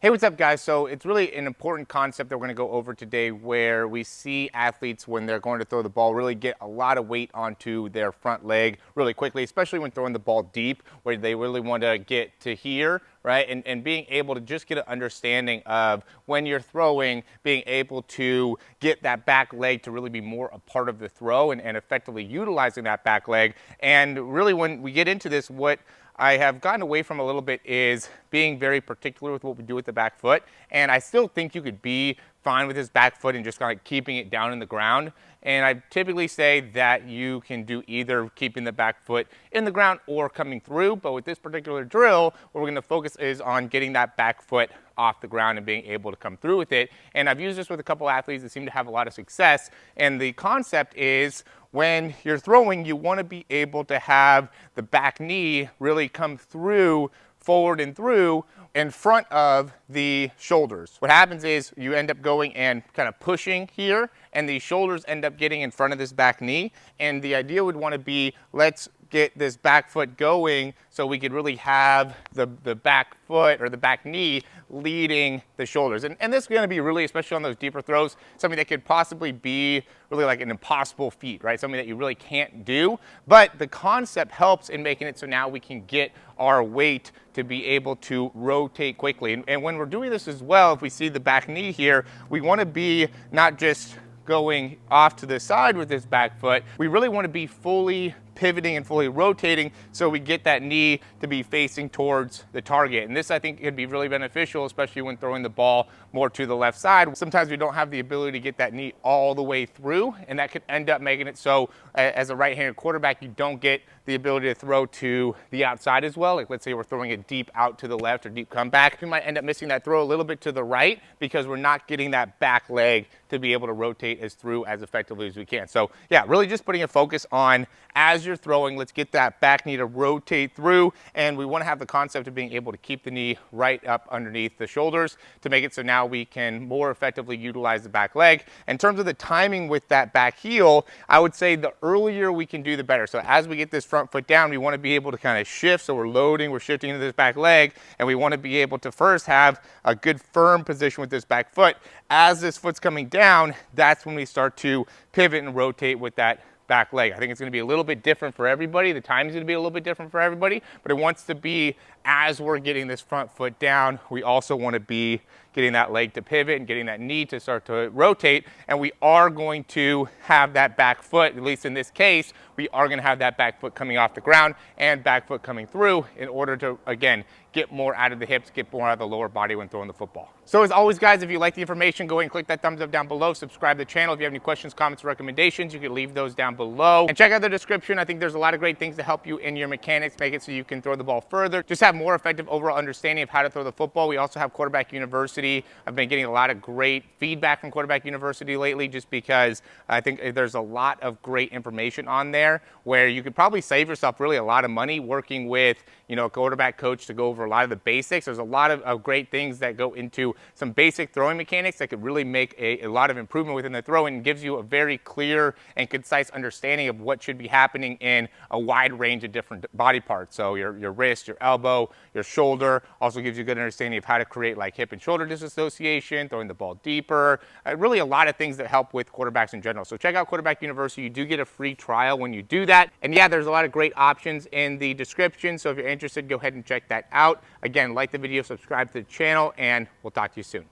Hey, what's up, guys? So it's really an important concept that we're going to go over today, where we see athletes when they're going to throw the ball really get a lot of weight onto their front leg really quickly, especially when throwing the ball deep, where they really want to get to here, right? And being able to just get an understanding of when you're throwing, being able to get that back leg to really be more a part of the throw and effectively utilizing that back leg. And really, when we get into this, what I have gotten away from a little bit is being very particular with what we do with the back foot. And I still think you could be fine with his back foot and just kind of keeping it down in the ground. And I typically say that you can do either keeping the back foot in the ground or coming through. But with this particular drill, what we're going to focus is on getting that back foot off the ground and being able to come through with it. And I've used this with a couple athletes that seem to have a lot of success. And the concept is, when you're throwing, you want to be able to have the back knee really come through, forward and through, in front of the shoulders. What happens is you end up going and kind of pushing here, and the shoulders end up getting in front of this back knee. And the idea would want to be, let's get this back foot going so we could really have the back foot or the back knee leading the shoulders. And this is going to be really, especially on those deeper throws, something that could possibly be really like an impossible feat, right? Something that you really can't do. But the concept helps in making it so now we can get our weight to be able to rotate quickly. And when we're doing this as well, if we see the back knee here, we want to be not just going off to the side with this back foot, we really want to be fully pivoting and fully rotating so we get that knee to be facing towards the target. And this, I think, could be really beneficial, especially when throwing the ball more to the left side. Sometimes we don't have the ability to get that knee all the way through, and that could end up making it so as a right-handed quarterback, you don't get the ability to throw to the outside as well. Like, let's say we're throwing it deep out to the left or deep comeback, we might end up missing that throw a little bit to the right because we're not getting that back leg to be able to rotate as through as effectively as we can. So yeah, really just putting a focus on, as you're throwing, let's get that back knee to rotate through, and we want to have the concept of being able to keep the knee right up underneath the shoulders to make it so now we can more effectively utilize the back leg. In terms of the timing with that back heel, I would say the earlier we can do, the better. So as we get this front foot down, we want to be able to kind of shift. So we're loading, we're shifting into this back leg, and we want to be able to first have a good firm position with this back foot. As this foot's coming down, that's when we start to pivot and rotate with that back leg. I think it's going to be a little bit different for everybody. The timing's going to be a little bit different for everybody, but it wants to be, as we're getting this front foot down, we also want to be getting that leg to pivot and getting that knee to start to rotate. And we are going to have that back foot, at least in this case, we are going to have that back foot coming off the ground and back foot coming through in order to, again, get more out of the hips, get more out of the lower body when throwing the football. So as always, guys, if you like the information, go ahead and click that thumbs up down below, subscribe to the channel. If you have any questions, comments, or recommendations, you can leave those down below. And check out the description. I think there's a lot of great things to help you in your mechanics, make it so you can throw the ball further, just have more effective overall understanding of how to throw the football. We also have Quarterback University. I've been getting a lot of great feedback from Quarterback University lately, just because I think there's a lot of great information on there where you could probably save yourself really a lot of money working with, you know, a quarterback coach to go over a lot of the basics. There's a lot of great things that go into some basic throwing mechanics that could really make a lot of improvement within the throw, and gives you a very clear and concise understanding of what should be happening in a wide range of different body parts. So your wrist, your elbow, your shoulder, also gives you a good understanding of how to create like hip and shoulder disassociation, throwing the ball deeper, really a lot of things that help with quarterbacks in general. So check out Quarterback University. You do get a free trial when you do that. And yeah, there's a lot of great options in the description. So if you're interested, go ahead and check that out. Again, like the video, subscribe to the channel, and we'll talk to you soon.